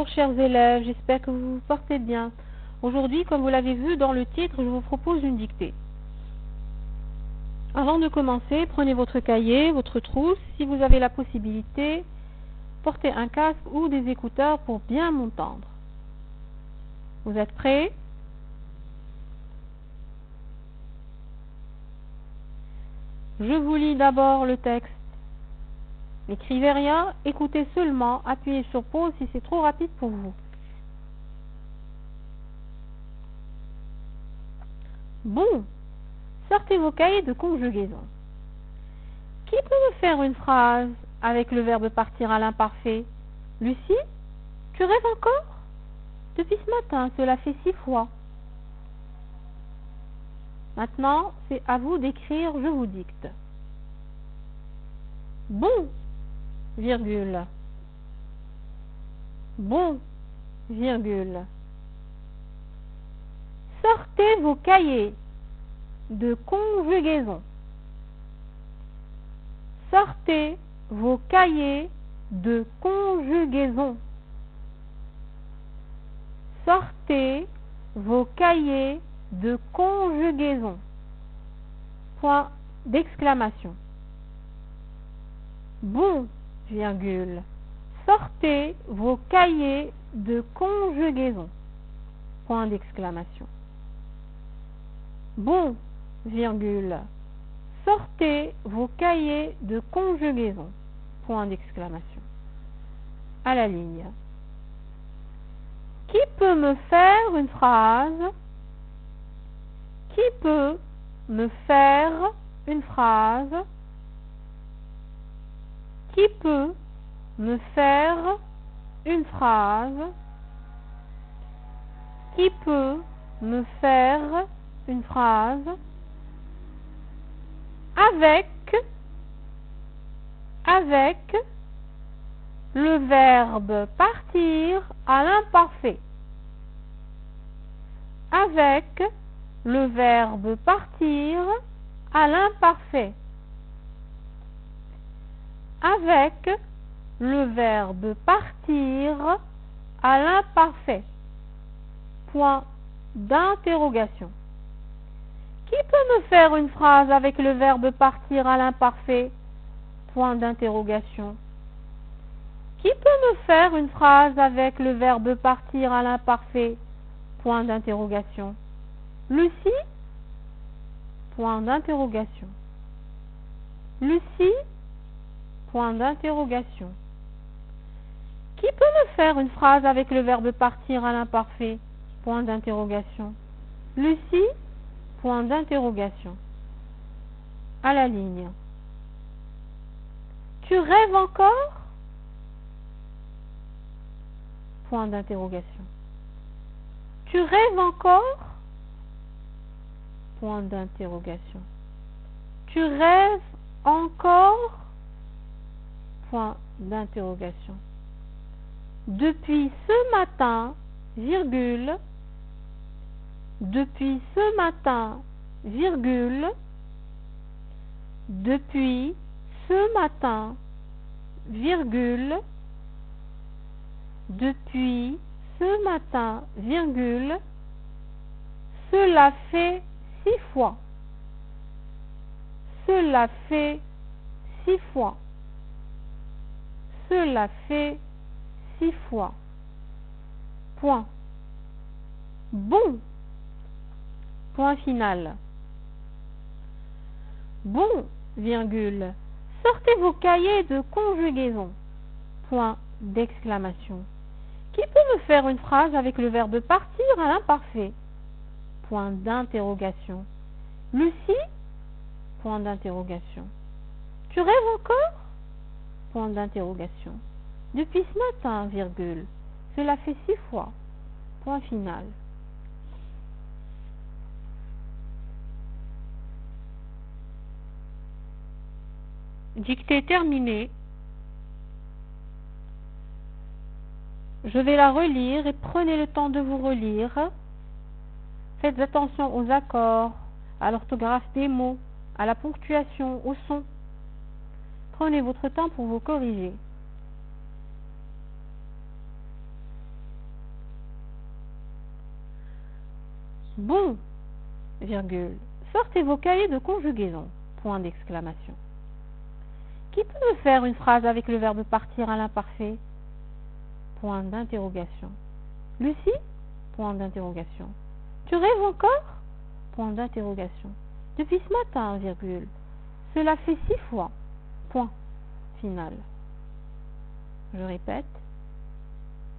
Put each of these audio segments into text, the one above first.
Bonjour chers élèves, j'espère que vous vous portez bien. Aujourd'hui, comme vous l'avez vu dans le titre, je vous propose une dictée. Avant de commencer, prenez votre cahier, votre trousse, si vous avez la possibilité, portez un casque ou des écouteurs pour bien m'entendre. Vous êtes prêts? Je vous lis d'abord le texte. N'écrivez rien, écoutez seulement, appuyez sur pause si c'est trop rapide pour vous. Bon, sortez vos cahiers de conjugaison. Qui peut me faire une phrase avec le verbe partir à l'imparfait? Lucie, tu rêves encore? Depuis ce matin, cela fait 6 fois. Maintenant, c'est à vous d'écrire, je vous dicte. Bon, virgule. Bon, virgule. Sortez vos cahiers de conjugaison. Sortez vos cahiers de conjugaison. Sortez vos cahiers de conjugaison. Point d'exclamation. Bon, virgule. Sortez vos cahiers de conjugaison. Point d'exclamation. Bon, virgule. Sortez vos cahiers de conjugaison. Point d'exclamation. À la ligne. Qui peut me faire une phrase? Qui peut me faire une phrase? Qui peut me faire une phrase? Qui peut me faire une phrase avec le verbe partir à l'imparfait? Avec le verbe partir à l'imparfait. Avec le verbe partir à l'imparfait. Point d'interrogation. Qui peut me faire une phrase avec le verbe partir à l'imparfait? Point d'interrogation. Qui peut me faire une phrase avec le verbe partir à l'imparfait? Point d'interrogation. Lucie? Point d'interrogation. Lucie? Point d'interrogation. Qui peut me faire une phrase avec le verbe partir à l'imparfait? Point d'interrogation. Lucie? Point d'interrogation. À la ligne. Tu rêves encore? Point d'interrogation. Tu rêves encore? Point d'interrogation. Tu rêves encore? Point d'interrogation. Depuis ce matin, virgule. Depuis ce matin, virgule. Depuis ce matin, virgule. Depuis ce matin, virgule. Cela fait 6 fois. Cela fait 6 fois. Cela fait 6 fois. Point. Bon. Point final. Bon, virgule. Sortez vos cahiers de conjugaison. Point d'exclamation. Qui peut me faire une phrase avec le verbe partir à l'imparfait? Point d'interrogation. Lucie? Point d'interrogation. Tu rêves encore? Point d'interrogation. Depuis ce matin, virgule. Cela fait 6 fois. Point final. Dictée terminée. Je vais la relire et prenez le temps de vous relire. Faites attention aux accords, à l'orthographe des mots, à la ponctuation, au son. Prenez votre temps pour vous corriger. Bon, virgule. Sortez vos cahiers de conjugaison. Point d'exclamation. Qui peut me faire une phrase avec le verbe partir à l'imparfait? Point d'interrogation. Lucie? Point d'interrogation. Tu rêves encore? Point d'interrogation. Depuis ce matin, virgule. Cela fait 6 fois. Point final. Je répète.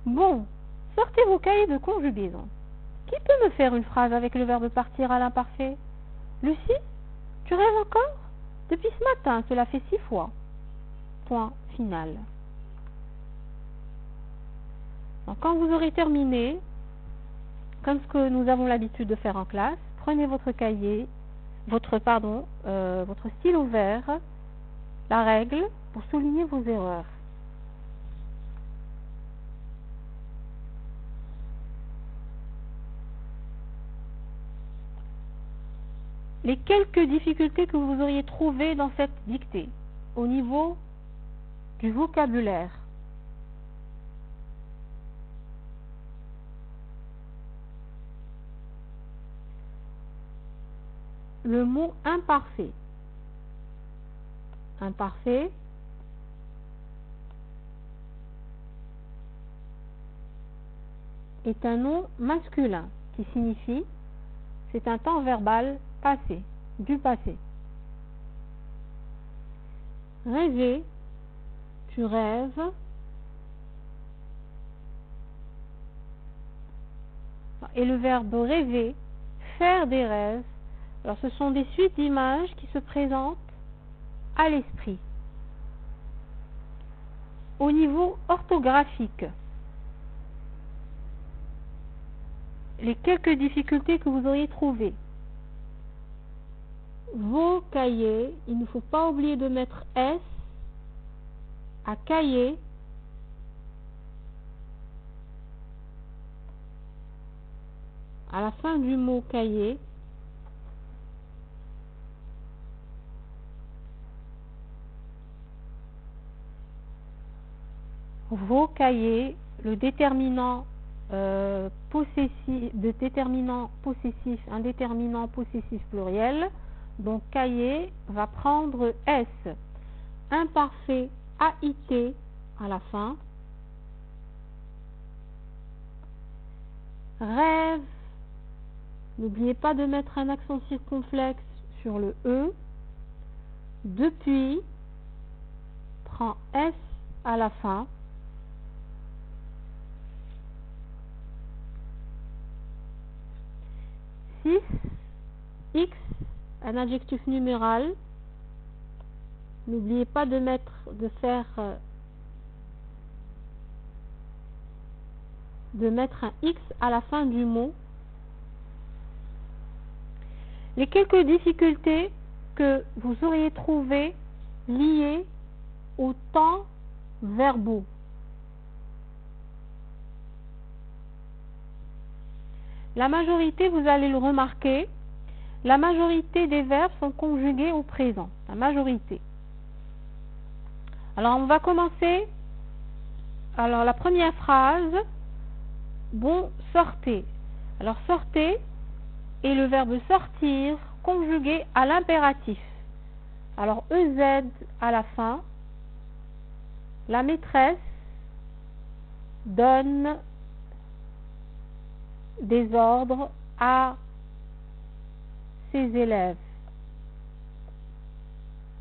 Bon, sortez vos cahiers de conjugaison. Qui peut me faire une phrase avec le verbe partir à l'imparfait? Lucie? Tu rêves encore? Depuis ce matin, cela fait 6 fois. Point final. Donc, quand vous aurez terminé, comme ce que nous avons l'habitude de faire en classe, prenez votre cahier, votre stylo vert, la règle, pour souligner vos erreurs. Les quelques difficultés que vous auriez trouvées dans cette dictée, au niveau du vocabulaire. Le mot imparfait. Imparfait est un nom masculin qui signifie c'est un temps verbal passé, du passé. Rêver, tu rêves. Et le verbe rêver, faire des rêves. Alors ce sont des suites d'images qui se présentent à l'esprit. Au niveau orthographique, les quelques difficultés que vous auriez trouvées. Vos cahiers, il ne faut pas oublier de mettre S à cahier. À la fin du mot cahier. Vos cahiers, le déterminant possessif, un déterminant possessif pluriel. Donc cahier va prendre S. Imparfait AIT à la fin. Rêve. N'oubliez pas de mettre un accent circonflexe sur le E. Depuis prend S à la fin. X, un adjectif numéral. N'oubliez pas de mettre un X à la fin du mot. Les quelques difficultés que vous auriez trouvées liées aux temps verbaux. La majorité, vous allez le remarquer, la majorité des verbes sont conjugués au présent. La majorité. Alors, on va commencer. Alors, la première phrase. Bon, sortez. Alors, sortez est le verbe sortir conjugué à l'impératif. Alors, EZ à la fin. La maîtresse donne des ordres à ses élèves.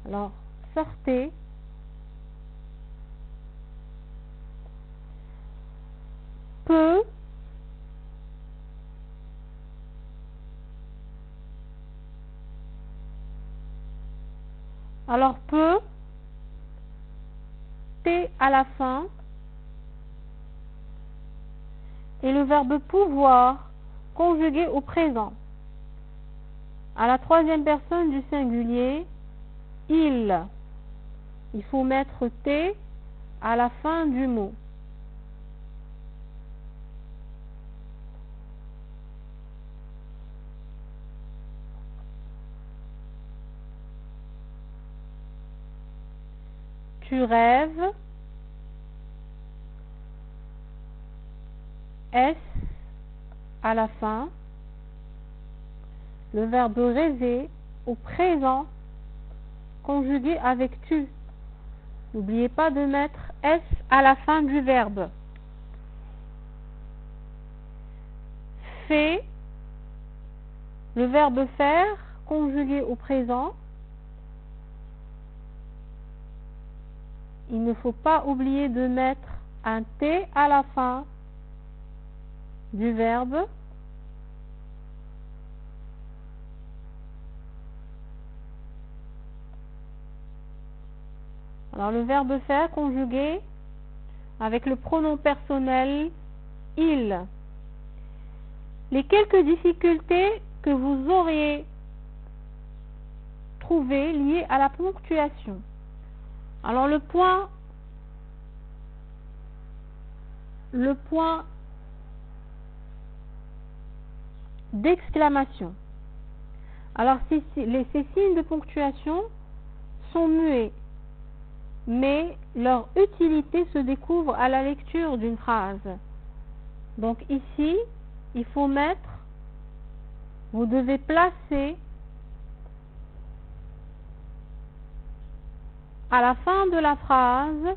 Alors, sortez. Peut. Alors, peut. T à la fin. Et le verbe pouvoir conjugué au présent. À la troisième personne du singulier, il. Il faut mettre T à la fin du mot. Tu rêves. S à la fin. le verbe rêver au présent conjugué avec tu. N'oubliez pas de mettre S à la fin du verbe. Fait, le verbe faire conjugué au présent. Il ne faut pas oublier de mettre un T à la fin du verbe. Alors le verbe faire conjugué avec le pronom personnel il. Les quelques difficultés que vous auriez trouvées liées à la ponctuation. Alors le point d'exclamation. Alors ces signes de ponctuation sont muets, mais leur utilité se découvre à la lecture d'une phrase. Donc ici, il faut mettre, vous devez placer à la fin de la phrase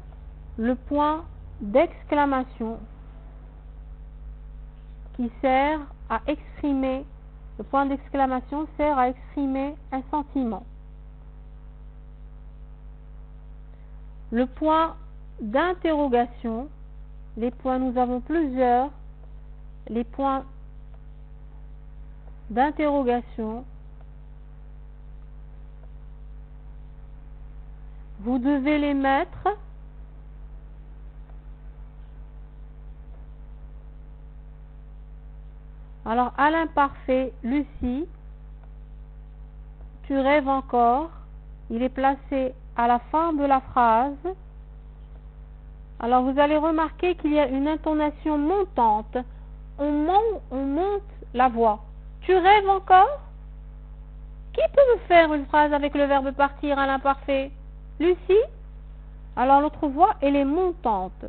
le point d'exclamation qui sert à exprimer, le point d'exclamation sert à exprimer un sentiment. Le point d'interrogation, les points, nous avons plusieurs, les points d'interrogation, vous devez les mettre alors à l'imparfait. Lucie, tu rêves encore, il est placé à la fin de la phrase. Alors vous allez remarquer qu'il y a une intonation montante, on monte la voix. Tu rêves encore? Qui peut me faire une phrase avec le verbe partir à l'imparfait? Lucie? Alors l'autre voix, elle est montante.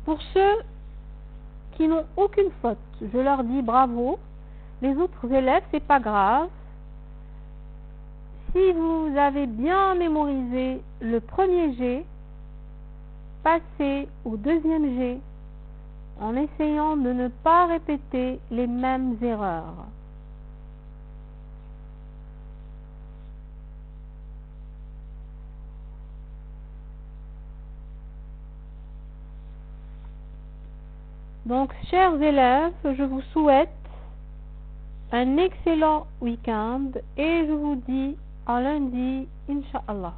Pour ceux qui n'ont aucune faute, je leur dis bravo. Les autres élèves, c'est pas grave. Si vous avez bien mémorisé le premier G, passez au deuxième G en essayant de ne pas répéter les mêmes erreurs. Donc, chers élèves, je vous souhaite un excellent week-end et je vous dis à lundi, Inch'Allah.